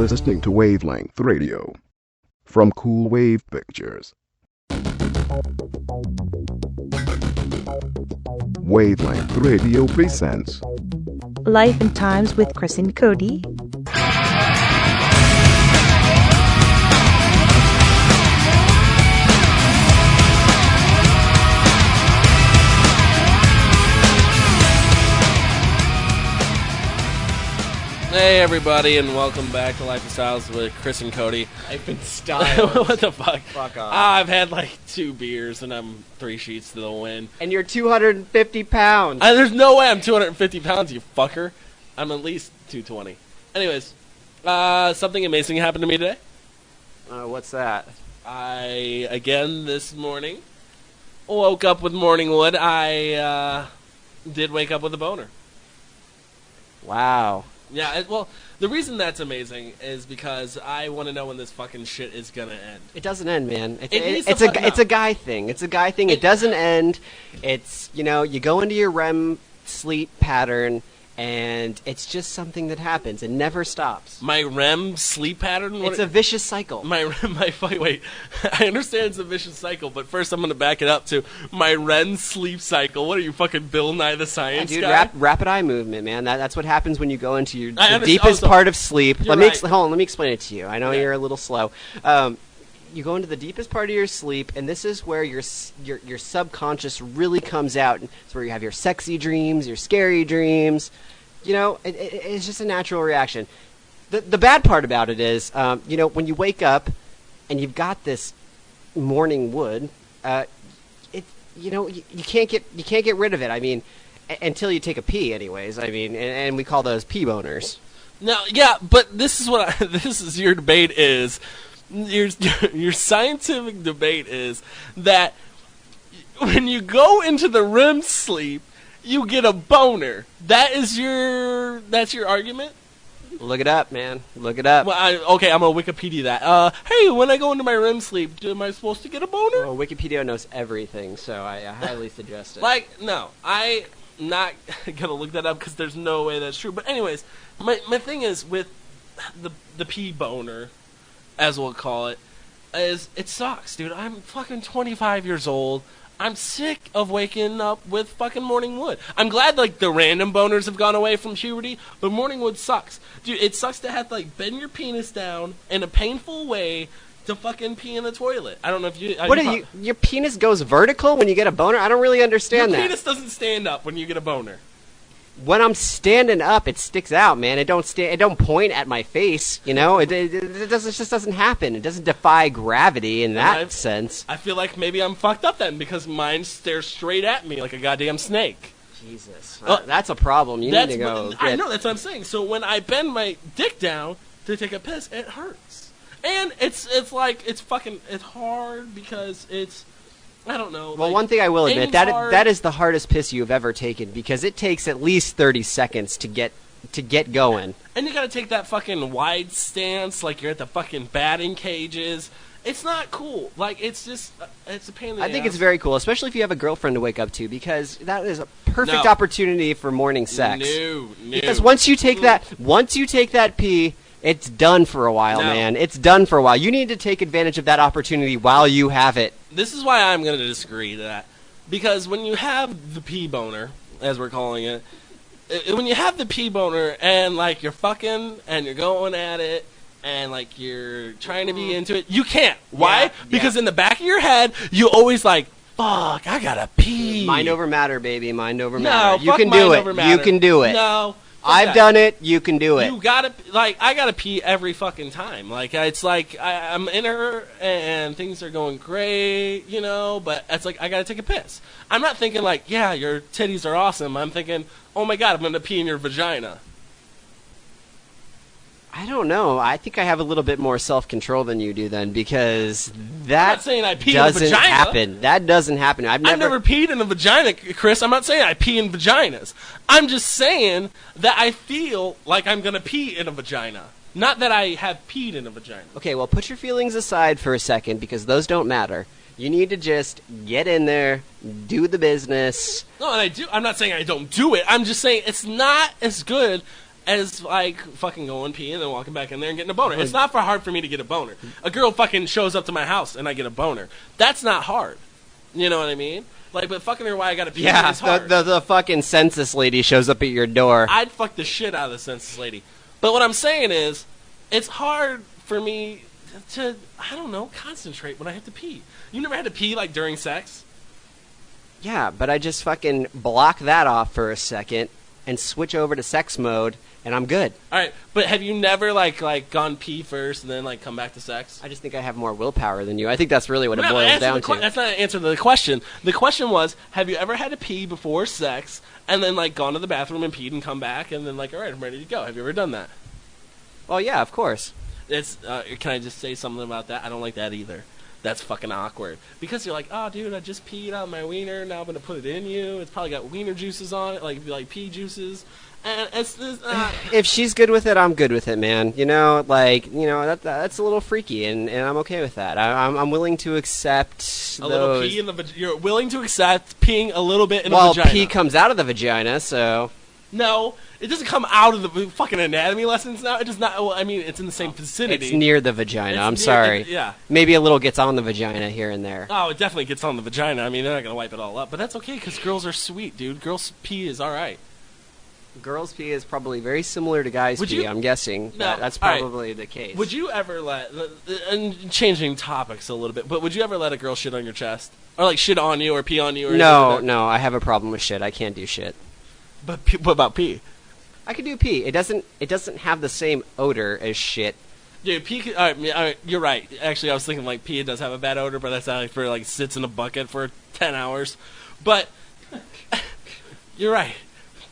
listening to Wavelength Radio from Cool Wave Pictures. Wavelength Radio presents Life and Times with Chris and Cody. Hey everybody, and welcome back to Life and Styles with Chris and Cody. Life and Styles. What the fuck? Fuck off. I've had like 2 beers and I'm 3 sheets to the wind. And you're 250 pounds. There's no way I'm 250 pounds, you fucker. I'm at least 220. Anyways, something amazing happened to me today. What's that? Again this morning, woke up with morning wood. I did wake up with a boner. Wow. Yeah, well, the reason that's amazing is because I want to know when this fucking shit is gonna end. It doesn't end, man. It's a guy thing. It's a guy thing. It doesn't end. It's, you go into your REM sleep pattern, and it's just something that happens. It never stops. My REM sleep pattern? It's a vicious cycle. Wait. I understand it's a vicious cycle, but first I'm going to back it up to my REM sleep cycle. What are you, fucking Bill Nye the Science guy? Rapid eye movement, man. That's what happens when you go into the deepest part of sleep. Hold on, let me explain it to you. I know you're a little slow. You go into the deepest part of your sleep, and this is where your subconscious really comes out. It's where you have your sexy dreams, your scary dreams. It's just a natural reaction. The bad part about it is, when you wake up and you've got this morning wood, you can't get rid of it. I mean, until you take a pee, anyways. I mean, and we call those pee boners. No, yeah, but this is your debate is. Your scientific debate is that when you go into the REM sleep, you get a boner. That's your argument? Look it up, man. Look it up. Well, okay, I'm gonna Wikipedia that. Hey, when I go into my REM sleep, am I supposed to get a boner? Well, Wikipedia knows everything, so I highly suggest it. No, I'm not gonna look that up because there's no way that's true. But anyways, my thing is with the pee boner, as we'll call it, is it sucks, dude. I'm fucking 25 years old. I'm sick of waking up with fucking morning wood. I'm glad, the random boners have gone away from puberty, but morning wood sucks. Dude, it sucks to have to, bend your penis down in a painful way to fucking pee in the toilet. I don't know if you... your penis goes vertical when you get a boner? I don't really understand that. Your penis doesn't stand up when you get a boner. When I'm standing up, it sticks out, man. It don't point at my face, It just doesn't happen. It doesn't defy gravity in that sense. I feel like maybe I'm fucked up then because mine stares straight at me like a goddamn snake. Jesus, that's a problem. You need to go. I know, that's what I'm saying. So when I bend my dick down to take a piss, it hurts, and it's hard because it's. I don't know. Well, one thing I will admit, that is the hardest piss you've ever taken because it takes at least 30 seconds to get going. And you gotta take that fucking wide stance like you're at the fucking batting cages. It's not cool. It's just, it's a pain in the ass. I think it's very cool, especially if you have a girlfriend to wake up to, because that is a perfect opportunity for morning sex. No. Because once you take that pee, it's done for a while, man. It's done for a while. You need to take advantage of that opportunity while you have it. This is why I'm going to disagree to that. Because when you have the pee boner, as we're calling it, when you have the pee boner and, you're fucking and you're going at it and, you're trying to be into it, you can't. Why? Because in the back of your head, you always fuck, I gotta pee. Mind over matter, baby. Mind over matter. No, you can do it. You can do it. No. I've done it. You can do it. You gotta I gotta pee every fucking time. I'm in her and things are going great, but it's I gotta take a piss. I'm not thinking yeah, your titties are awesome. I'm thinking, oh my god, I'm gonna pee in your vagina. I don't know. I think I have a little bit more self-control than you do then, because that I'm not saying I pee doesn't in a vagina. Happen. That doesn't happen. I've never peed in a vagina, Chris. I'm not saying I pee in vaginas. I'm just saying that I feel like I'm going to pee in a vagina. Not that I have peed in a vagina. Okay, well, put your feelings aside for a second, because those don't matter. You need to just get in there, do the business. No, and I do. I'm not saying I don't do it. I'm just saying it's not as good as like fucking going pee and then walking back in there and getting a boner. It's not hard for me to get a boner. A girl fucking shows up to my house and I get a boner. That's not hard. You know what I mean? Like, but fucking her why I gotta pee is hard. The fucking census lady shows up at your door. I'd fuck the shit out of the census lady. But what I'm saying is, it's hard for me to, I don't know, concentrate when I have to pee. You never had to pee, like, during sex? Yeah, but I just fucking block that off for a second and switch over to sex mode, and I'm good. All right, but have you never, like gone pee first and then, like, come back to sex? I just think I have more willpower than you. I think that's really what it boils down to. That's not an answer to the question. The question was, have you ever had to pee before sex and then, like, gone to the bathroom and peed and come back and then, like, all right, I'm ready to go? Have you ever done that? Well, yeah, of course. It's. Can I just say something about that? I don't like that either. That's fucking awkward. Because you're like, oh, dude, I just peed out my wiener. Now I'm going to put it in you. It's probably got wiener juices on it, like pee juices. And it's if she's good with it, I'm good with it, man. You know, like, you know, that's a little freaky, and I'm okay with that. I'm willing to accept a little pee in the vagina. You're willing to accept peeing a little bit in the vagina. Well, pee comes out of the vagina, so... No, it doesn't come out of the fucking anatomy lessons now. It does not. Well, I mean, it's in the same vicinity. It's near the vagina. I'm sorry. Yeah. Maybe a little gets on the vagina here and there. Oh, it definitely gets on the vagina. I mean, they're not going to wipe it all up. But that's okay, because girls are sweet, dude. Girls' pee is all right. Girls' pee is probably very similar to guys' pee, I'm guessing. No, that's probably the case. Would you ever let, and changing topics a little bit, but would you ever let a girl shit on your chest? Or, like, shit on you or pee on you? Or No, I have a problem with shit. I can't do shit. But what about pee? I can do pee. It doesn't have the same odor as shit. Dude, pee. All right, you're right. Actually, I was thinking like pee does have a bad odor, but that's not like for like sits in a bucket for 10 hours. But you're right.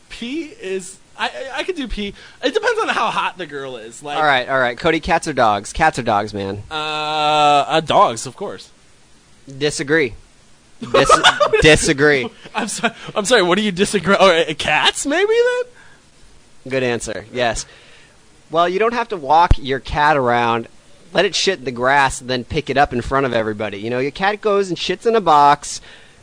Pee is. I could do pee. It depends on how hot the girl is. Like. All right. Cody, cats or dogs? Cats or dogs, man? Dogs, of course. Disagree. Disagree. I'm sorry. What do you disagree? Oh, cats, maybe then. Good answer. Yes. Well, you don't have to walk your cat around, let it shit in the grass, and then pick it up in front of everybody. You know, your cat goes and shits in a box,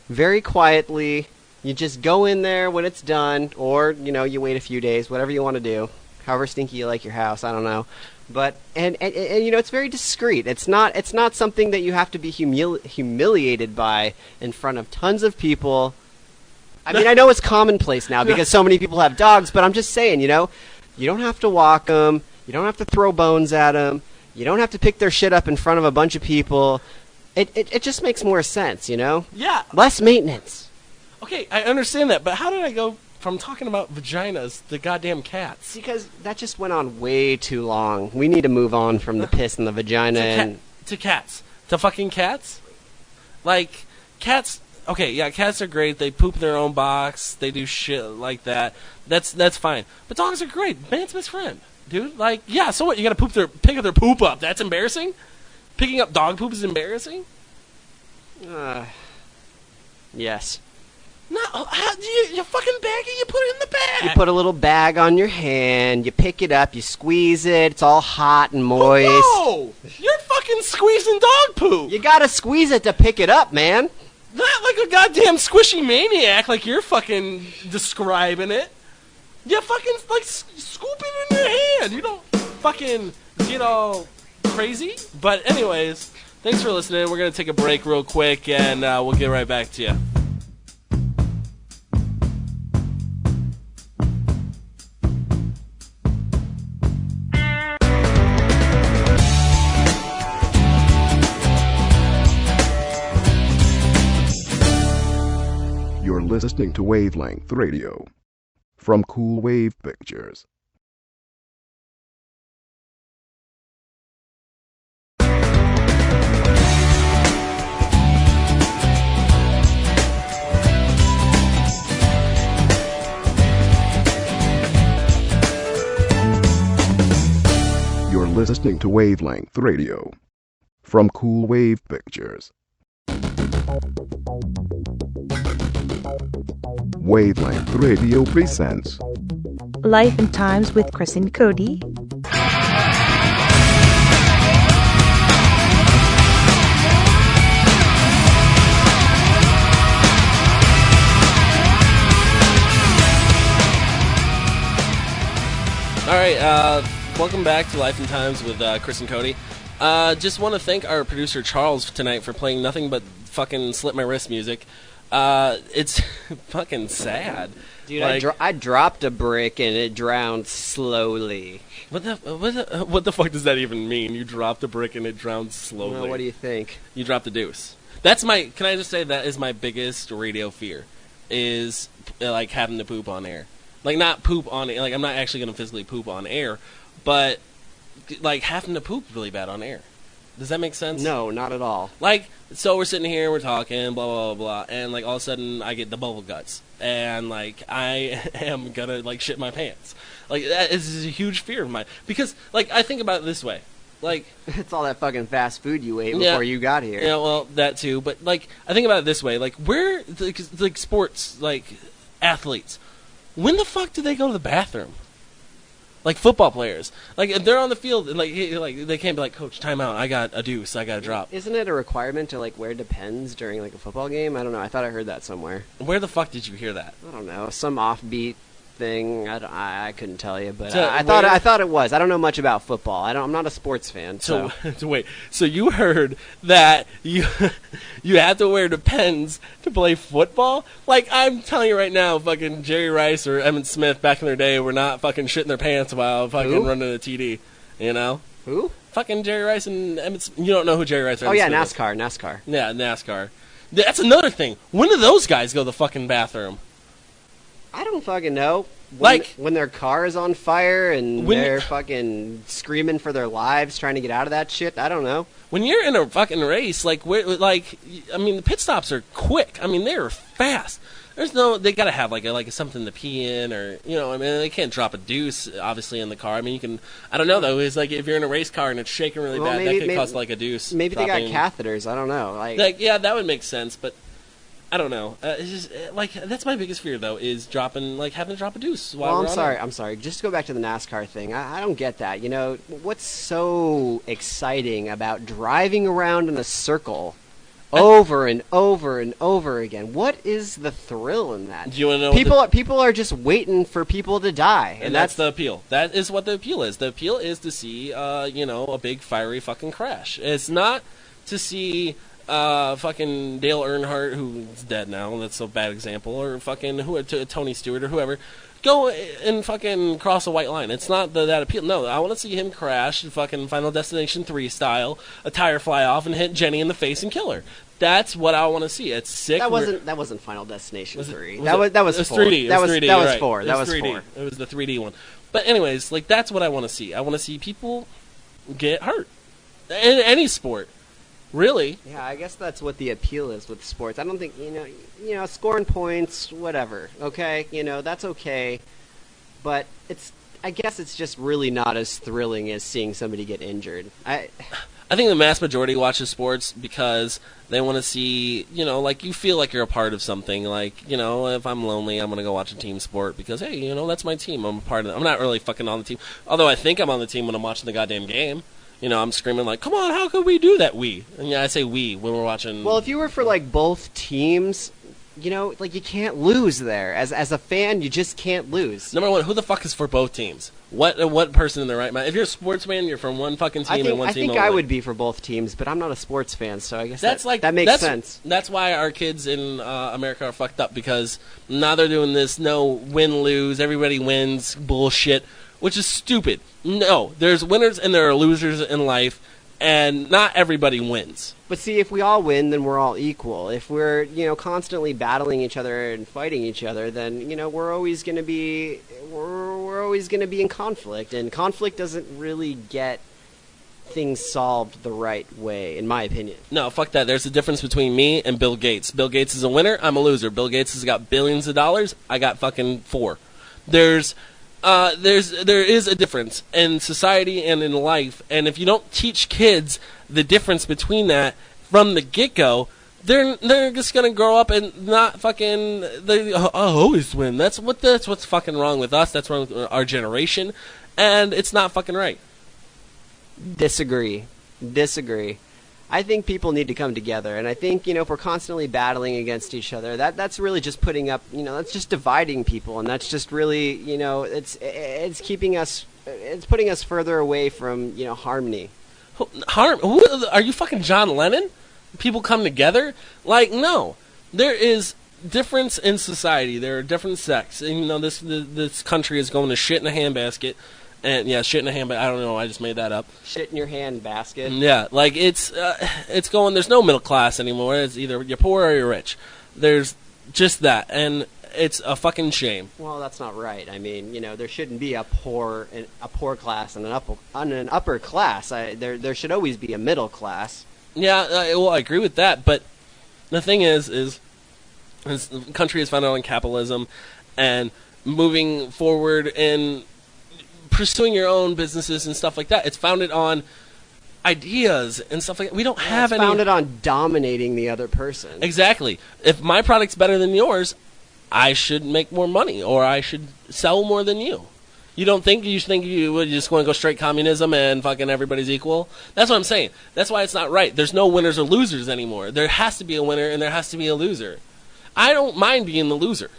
very quietly. You just go in there when it's done, or you know, you wait a few days, whatever you want to do. However stinky you like your house, I don't know. But and you know, it's very discreet. It's not something that you have to be humiliated by in front of tons of people. I mean, I know it's commonplace now because so many people have dogs, but I'm just saying, you know, you don't have to walk them, you don't have to throw bones at them, you don't have to pick their shit up in front of a bunch of people. It just makes more sense, you know? Yeah. Less maintenance. Okay, I understand that, but how did I go from talking about vaginas to goddamn cats? Because that just went on way too long. We need to move on from the piss and the vagina to cats. To fucking cats? Like, cats... Okay, yeah, cats are great. They poop in their own box. They do shit like that. That's fine. But dogs are great. Man's best friend, dude. Like, yeah, so what? You gotta pick their poop up. That's embarrassing? Picking up dog poop is embarrassing? Yes. No, you fucking bag it, you put it in the bag. You put a little bag on your hand, you pick it up, you squeeze it, it's all hot and moist. Oh, no! You're fucking squeezing dog poop. You gotta squeeze it to pick it up, man. Not like a goddamn squishy maniac like you're fucking describing it. You fucking, like, scoop it in your hand. You don't fucking get all crazy. But anyways, thanks for listening. We're going to take a break real quick, and we'll get right back to you. You're listening to Wavelength Radio from Cool Wave Pictures. You're listening to Wavelength Radio from Cool Wave Pictures. Wavelength Radio presents Life and Times with Chris and Cody. All Welcome back to Life and Times with Chris and Cody. Just want to thank our producer Charles tonight for playing nothing but fucking Slit My Wrist music. It's fucking sad. Dude, like, I dropped a brick and it drowned slowly. What the fuck does that even mean? You dropped a brick and it drowned slowly. Well, what do you think? You dropped a deuce. Can I just say that is my biggest radio fear, is like having to poop on air. Like not poop on like I'm not actually going to physically poop on air, but like having to poop really bad on air. Does that make sense? No, not at all. Like, so we're sitting here, we're talking, blah, blah, blah, blah, and, like, all of a sudden I get the bubble guts. And, like, I am gonna, like, shit my pants. Like, that is a huge fear of mine. Because, like, I think about it this way. Like... It's all that fucking fast food you ate before you got here. Yeah, well, that too. But, like, I think about it this way. Like, where, like, sports, like, athletes, when the fuck do they go to the bathroom? Like football players, like if they're on the field, and like they can't be like, Coach, timeout. I got a deuce. I got a drop. Isn't it a requirement to like wear Depends during like a football game? I don't know. I thought I heard that somewhere. Where the fuck did you hear that? I don't know. Some offbeat thing. I couldn't tell you, but I thought it was. I don't know much about football. I'm not a sports fan. So wait. So you heard that you have to wear Depends to play football? Like I'm telling you right now, fucking Jerry Rice or Emmitt Smith back in their day were not fucking shitting their pants while fucking running a TD. You know who? Fucking Jerry Rice and Emmitt Smith. You don't know who Jerry Rice is? Oh yeah, NASCAR. Yeah, NASCAR. That's another thing. When do those guys go to the fucking bathroom? I don't fucking know. When their car is on fire and they're fucking screaming for their lives trying to get out of that shit, I don't know. When you're in a fucking race, I mean, the pit stops are quick. I mean, they're fast. They gotta have like something to pee in, or I mean, they can't drop a deuce obviously in the car. I mean, you can. I don't know though. It's like if you're in a race car and it's shaking really bad, that could cost like a deuce. Maybe dropping. They got catheters. I don't know. Like yeah, that would make sense, but. I don't know. It's just like that's my biggest fear though is having to drop a deuce. I'm sorry. Just to go back to the NASCAR thing. I don't get that. What's so exciting about driving around in a circle over and over and over again? What is the thrill in that? Do you want to know? People are just waiting for people to die, and that's the appeal. That is what the appeal is. The appeal is to see a big fiery fucking crash. It's not to see. Fucking Dale Earnhardt, who's dead now, that's a bad example, or fucking Tony Stewart or whoever, go and fucking cross a white line. It's not that appeal. No, I want to see him crash, fucking Final Destination 3 style, a tire fly off and hit Jenny in the face and kill her. That's what I want to see. It's sick. That wasn't Final Destination 3. That was 4. 3D. That was 3D. That was right. 4. That was 3D. 4. It was the 3D one. But anyways, like that's what I want to see. I want to see people get hurt in any sport. Really? Yeah, I guess that's what the appeal is with sports. I don't think scoring points, whatever. Okay, that's okay, but I guess it's just really not as thrilling as seeing somebody get injured. I think the mass majority watches sports because they want to see, like you feel like you're a part of something. Like, if I'm lonely, I'm gonna go watch a team sport because hey, that's my team. I'm a part of it. I'm not really fucking on the team, although I think I'm on the team when I'm watching the goddamn game. I'm screaming like, come on, how could we do that, And I say we when we're watching. Well, if you were for, like, both teams, like, you can't lose there. As a fan, you just can't lose. Number one, who the fuck is for both teams? What person in the right mind? If you're a sports fan, you're from one fucking team and one team only. I would be for both teams, but I'm not a sports fan, so I guess that makes sense. That's why our kids in America are fucked up, because now they're doing this no win-lose, everybody wins bullshit, which is stupid. No, there's winners and there are losers in life, and not everybody wins. But see, if we all win, then we're all equal. If we're, constantly battling each other and fighting each other, then, we're always going to be in conflict, and conflict doesn't really get things solved the right way, in my opinion. No, fuck that. There's a difference between me and Bill Gates. Bill Gates is a winner, I'm a loser. Bill Gates has got billions of dollars, I got fucking 4. There is a difference in society and in life, and if you don't teach kids the difference between that from the get-go, they're just gonna grow up and not fucking. I always win. That's what's fucking wrong with us. That's wrong with our generation, and it's not fucking right. Disagree. I think people need to come together, and I think, if we're constantly battling against each other, that's really just putting up, that's just dividing people, and that's just really, it's keeping us it's putting us further away from harmony. Are you fucking John Lennon? People come together? Like, no. There is difference in society. There are different sects. And, this country is going to shit in a handbasket. And, yeah, shit in a handbasket. I don't know. I just made that up. Shit in your handbasket? Yeah. Like, it's going... There's no middle class anymore. It's either you're poor or you're rich. There's just that. And it's a fucking shame. Well, that's not right. I mean, there shouldn't be a poor class and an upper class. There should always be a middle class. Yeah, well, I agree with that, but the thing is the country is founded on capitalism, and moving forward and pursuing your own businesses and stuff like that, it's founded on ideas and stuff like that. We don't have any... It's founded on dominating the other person. Exactly. If my product's better than yours, I should make more money, or I should sell more than you. You think you would just want to go straight communism and fucking everybody's equal? That's what I'm saying. That's why it's not right. There's no winners or losers anymore. There has to be a winner and there has to be a loser. I don't mind being the loser.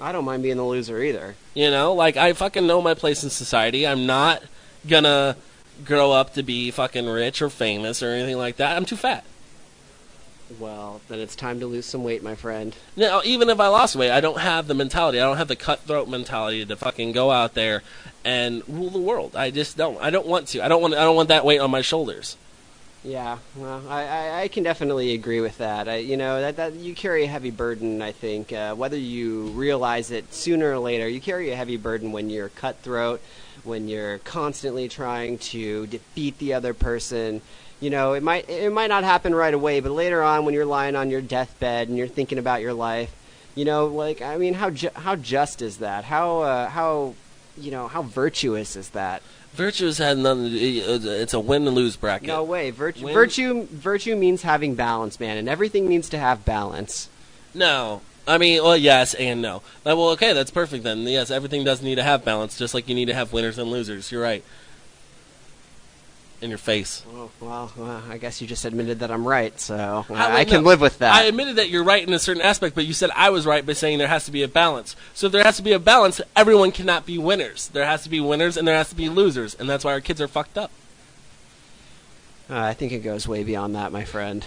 I don't mind being the loser either. I fucking know my place in society. I'm not gonna grow up to be fucking rich or famous or anything like that. I'm too fat. Well, then it's time to lose some weight, my friend. Now, even if I lost weight, I don't have the mentality. I don't have the cutthroat mentality to fucking go out there and rule the world. I just don't. I don't want to. I don't want that weight on my shoulders. Yeah, well, I can definitely agree with that. That you carry a heavy burden, I think. Whether you realize it sooner or later, you carry a heavy burden when you're cutthroat, when you're constantly trying to defeat the other person. It might not happen right away, but later on when you're lying on your deathbed and you're thinking about your life, how just is that? How virtuous is that? Virtuous had nothing. It's a win and lose bracket. No way. Virtue means having balance, man, and everything needs to have balance. No. I mean, well, yes and no. Well, okay, that's perfect then. Yes, everything does need to have balance, just like you need to have winners and losers. You're right. In your face. Oh, well, I guess you just admitted that I'm right, so I can live with that. I admitted that you're right in a certain aspect, but you said I was right by saying there has to be a balance. So if there has to be a balance, everyone cannot be winners. There has to be winners and there has to be losers, and that's why our kids are fucked up. I think it goes way beyond that, my friend.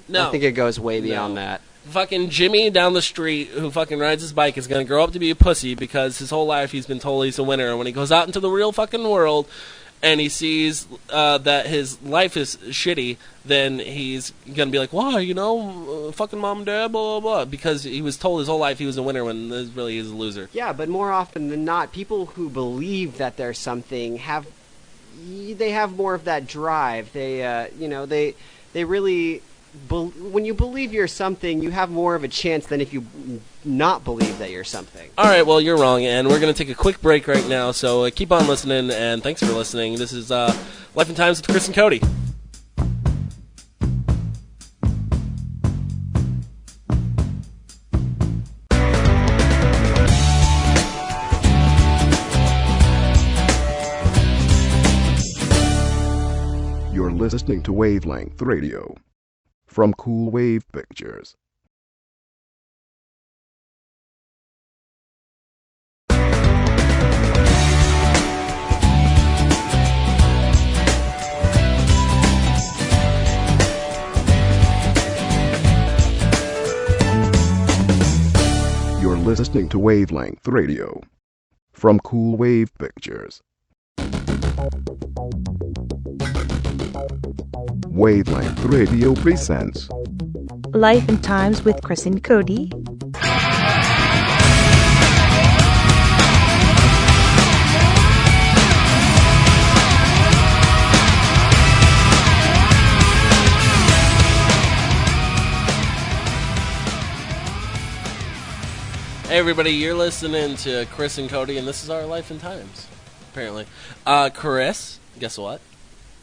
No. I think it goes way beyond that. Fucking Jimmy down the street who fucking rides his bike is going to grow up to be a pussy because his whole life he's been told he's a winner, and when he goes out into the real fucking world and he sees that his life is shitty, then he's going to be like, why, fucking mom and dad, blah, blah, blah, because he was told his whole life he was a winner when really he's a loser. Yeah, but more often than not, people who believe that they're something have more of that drive. They really... when you believe you're something, you have more of a chance than if you not believe that you're something. All right, well, you're wrong, and we're going to take a quick break right now, so keep on listening, and thanks for listening. This is Life and Times with Chris and Cody. You're listening to Wavelength Radio from Cool Wave Pictures. You're listening to Wavelength Radio from Cool Wave Pictures. Wavelength Radio presents Life and Times with Chris and Cody. Hey everybody, you're listening to Chris and Cody, and this is our Life and Times, apparently. Chris, guess what?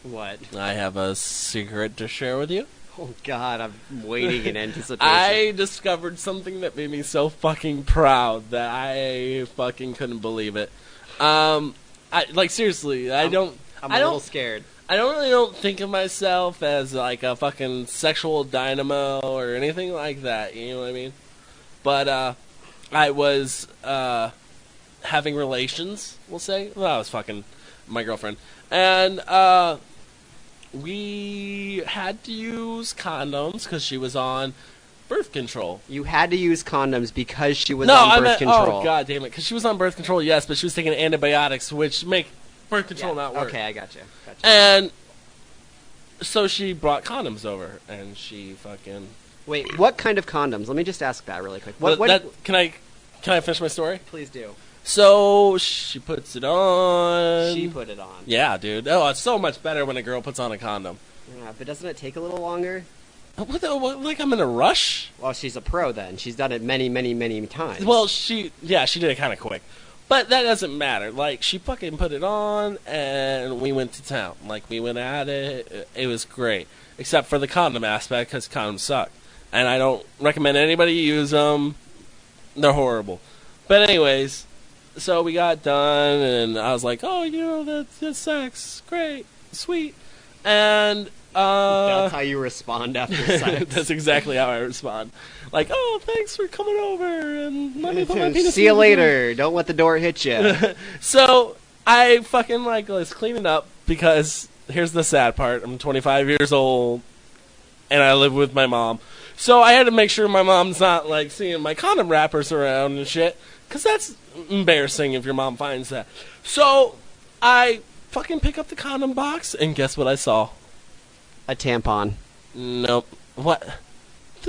What? I have a secret to share with you. Oh God, I'm waiting in anticipation. I discovered something that made me so fucking proud that I fucking couldn't believe it. Seriously, I'm a little scared. I don't think of myself as like a fucking sexual dynamo or anything like that. You know what I mean? But I was having relations. We'll say. Well, I was fucking. my girlfriend, and we had to use condoms because she was on birth control. You had to use condoms because she was on birth control. Oh, God damn it. Because she was on birth control, yes, but she was taking antibiotics, which make birth control not work. Okay, I gotcha. And so she brought condoms over, and she fucking... Wait, what kind of condoms? Let me just ask that really quick. Can I finish my story? Please do. So she puts it on. She put it on. Yeah, dude. Oh, it's so much better when a girl puts on a condom. Yeah, but doesn't it take a little longer? Like I'm in a rush? Well, she's a pro then. She's done it many, many, many times. Well, she did it kind of quick. But that doesn't matter. Like, she fucking put it on, and we went to town. Like, we went at it. It was great. Except for the condom aspect, because condoms suck. And I don't recommend anybody use them. They're horrible. But anyways, so we got done, and I was like, oh, that's sex. Great. Sweet. And... that's how you respond after sex. That's exactly how I respond. Like, oh, thanks for coming over, and let me put my penis. See you later. Don't let the door hit you. So I fucking was cleaning up because here's the sad part: I'm 25 years old, and I live with my mom. So I had to make sure my mom's not like seeing my condom wrappers around and shit, because that's embarrassing if your mom finds that. So I fucking pick up the condom box, and guess what I saw? A tampon. Nope. What?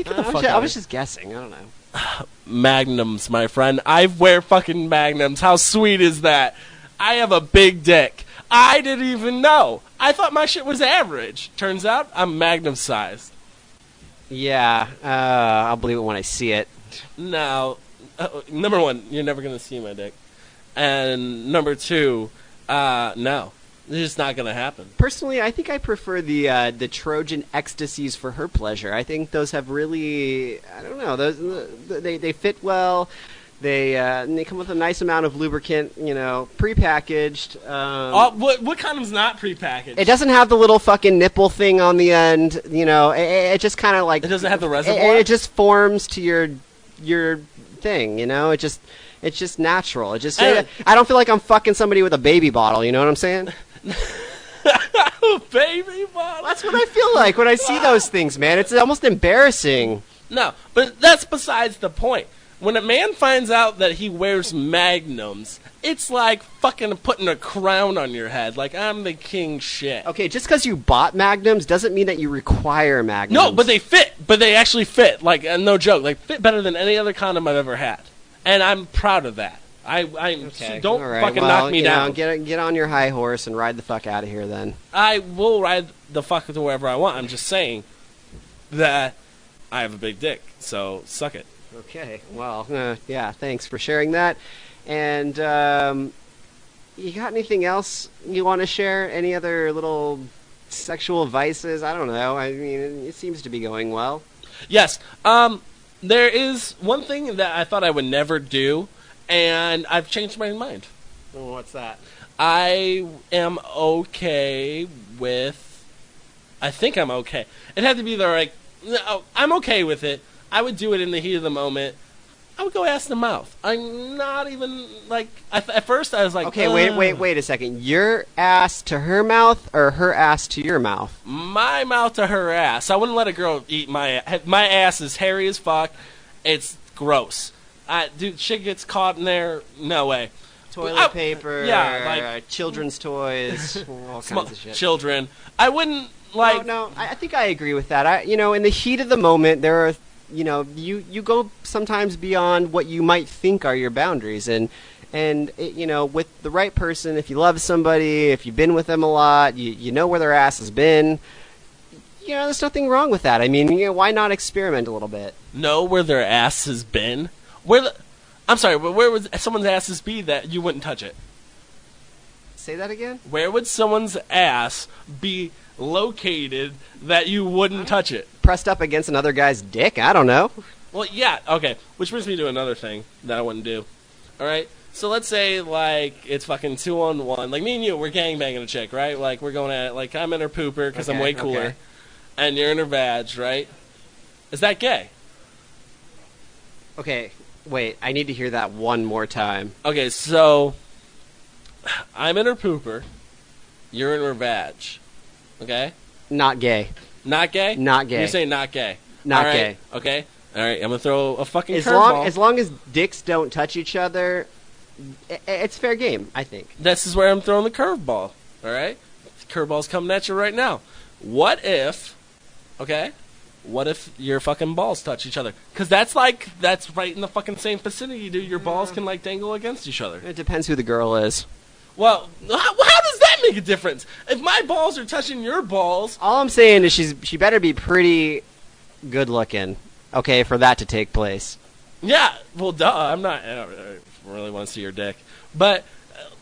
I was just guessing. I don't know. Magnums, my friend. I wear fucking Magnums. How sweet is that? I have a big dick. I didn't even know. I thought my shit was average. Turns out I'm Magnum sized. Yeah. I'll believe it when I see it. No. Number one, you're never going to see my dick. And number two, no. It's just not going to happen. Personally, I think I prefer the Trojan ecstasies for her pleasure. I think those have really, I don't know, they fit well. They come with a nice amount of lubricant, prepackaged. What condom's not prepackaged? It doesn't have the little fucking nipple thing on the end. It just kind of like. It doesn't have the reservoir. It just forms to your thing. It's just natural. I don't feel like I'm fucking somebody with a baby bottle. You know what I'm saying? Baby bottle. That's what I feel like when I see those things, man. It's almost embarrassing. No, but that's besides the point. When a man finds out that he wears Magnums, it's like fucking putting a crown on your head. Like, I'm the king shit. Okay, just because you bought Magnums doesn't mean that you require Magnums. No, but they fit. But they actually fit. Like, no joke. Like, fit better than any other condom I've ever had. And I'm proud of that. Okay. So don't fucking knock me down. Get on your high horse and ride the fuck out of here then. I will ride the fuck to wherever I want. I'm just saying that I have a big dick. So, suck it. Okay, well, yeah, thanks for sharing that. And you got anything else you want to share? Any other little sexual vices? I don't know. I mean, it seems to be going well. Yes. There is one thing that I thought I would never do, and I've changed my mind. Well, what's that? I am okay with... I think I'm okay. It had to be I'm okay with it. I would do it in the heat of the moment. I would go ass to mouth. I'm not even, at first I was like... Okay, wait a second. Your ass to her mouth or her ass to your mouth? My mouth to her ass. I wouldn't let a girl eat my ass is hairy as fuck. It's gross. Dude, shit gets caught in there. No way. Toilet paper, children's toys, all kinds of shit. Children. I wouldn't, No, I think I agree with that. In the heat of the moment, there are... you go sometimes beyond what you might think are your boundaries, and with the right person, if you love somebody, if you've been with them a lot, you know where their ass has been. There's nothing wrong with that. I mean, why not experiment a little bit? Know where their ass has been? I'm sorry, but where would someone's asses be that you wouldn't touch it? Say that again? Where would someone's ass be located that you wouldn't touch it? Pressed up against another guy's dick? I don't know. Well, yeah, okay. Which brings me to another thing that I wouldn't do. Alright? So let's say, it's fucking 2-on-1. Like, me and you, we're gangbanging a chick, right? Like, we're going at it. I'm in her pooper because I'm way cooler. Okay. And you're in her vag, right? Is that gay? Okay, wait. I need to hear that one more time. Okay, so... I'm in her pooper. You're in her vag. Okay? Not gay. Not gay? Not gay. You're saying not gay. Not All right. gay. Okay. All right. I'm going to throw a fucking As curveball. long as dicks don't touch each other, it's fair game, I think. This is where I'm throwing the curveball. All right? The curveball's coming at you right now. What if, okay? What if your fucking balls touch each other? Because that's right in the fucking same vicinity, dude. Your balls can, like, dangle against each other. It depends who the girl is. Well, how does that make a difference? If my balls are touching your balls... All I'm saying is she better be pretty good looking, okay, for that to take place. Yeah, well, duh. I don't really want to see your dick. But,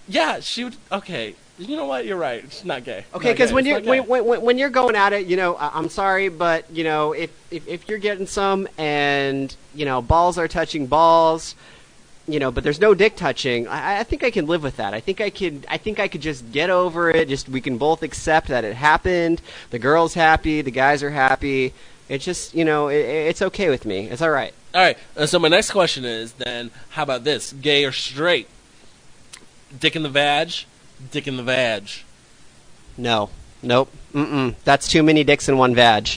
yeah, she would... Okay, you know what? You're right. It's not gay. Okay, because when you're going at it, you know, I'm sorry, but, you know, if you're getting some and, you know, balls are touching balls... You know, but there's no dick touching. I think I can live with that. I think I could just get over it. Just we can both accept that it happened. The girl's happy. The guys are happy. It's just, you know, it's okay with me. It's all right. All right. So my next question is then, how about this? Gay or straight? Dick in the vag? Dick in the vag? No. Nope. Mm-mm. That's too many dicks in one vag.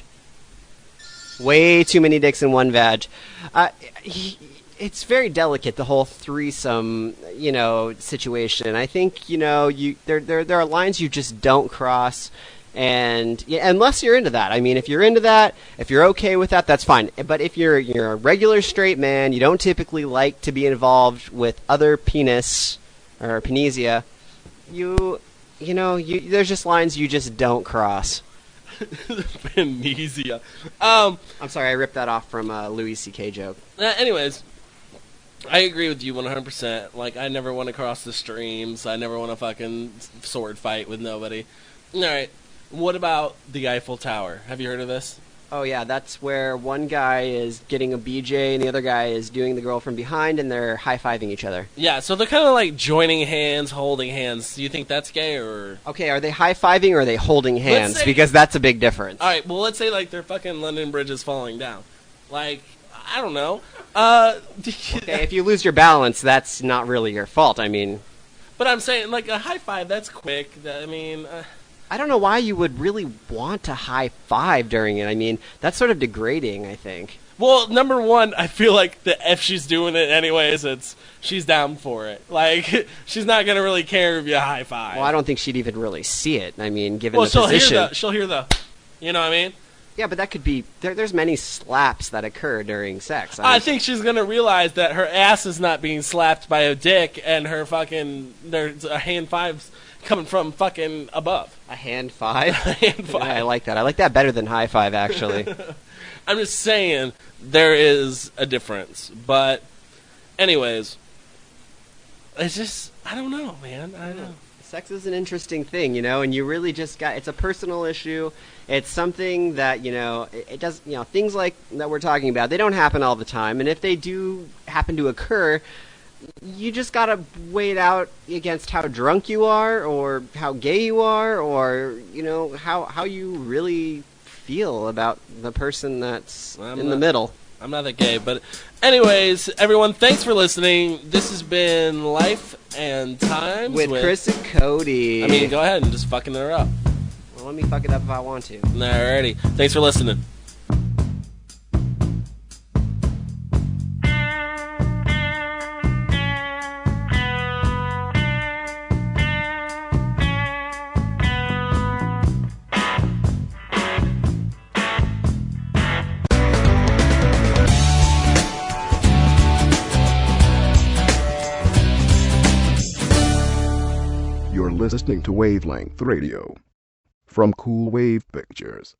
Way too many dicks in one vag. It's very delicate, the whole threesome, you know, situation. I think, you know, there are lines you just don't cross, and yeah, unless you're into that. I mean, if you're into that, if you're okay with that, that's fine. But if you're a regular straight man, you don't typically like to be involved with other penis or penesia, you know, there's just lines you just don't cross. Penesia. I'm sorry, I ripped that off from a Louis C.K. joke. Anyways. I agree with you 100%. Like, I never want to cross the streams. I never want to fucking sword fight with nobody. Alright, what about the Eiffel Tower? Have you heard of this? Oh, yeah, that's where one guy is getting a BJ and the other guy is doing the girl from behind and they're high-fiving each other. Yeah, so they're kind of like joining hands, holding hands. Do you think that's gay or... Okay, are they high-fiving or are they holding hands? Because that's a big difference. Alright, well, let's say like their fucking London Bridge is falling down. Like, I don't know. Okay, if you lose your balance, that's not really your fault. I mean... But I'm saying, like, a high five, that's quick. I mean... I don't know why you would really want to high five during it. I mean, that's sort of degrading, I think. Well, number one, I feel like if she's doing it anyways, she's down for it. Like, she's not going to really care if you high five. Well, I don't think she'd even really see it. I mean, given the position. She'll hear the... You know what I mean? Yeah, but that could be... There's many slaps that occur during sex. I think she's going to realize that her ass is not being slapped by a dick and her fucking... There's a hand five's coming from fucking above. A hand five? A hand five. Yeah, I like that. I like that better than high five, actually. I'm just saying there is a difference. But anyways, it's just... I don't know, man. I don't know. Sex is an interesting thing, you know, and you really just got... It's a personal issue. It's something that, you know, it does, you know, things like that we're talking about, they don't happen all the time. And if they do happen to occur, you just got to weigh it out against how drunk you are or how gay you are or, you know, how you really feel about the person that's in the middle. I'm not that gay, but anyways, everyone, thanks for listening. This has been Life and Times with Chris and Cody. I mean, go ahead and just fucking her up. Well, let me fuck it up if I want to. Alrighty. Thanks for listening. You're listening to Wavelength Radio from Cool Wave Pictures.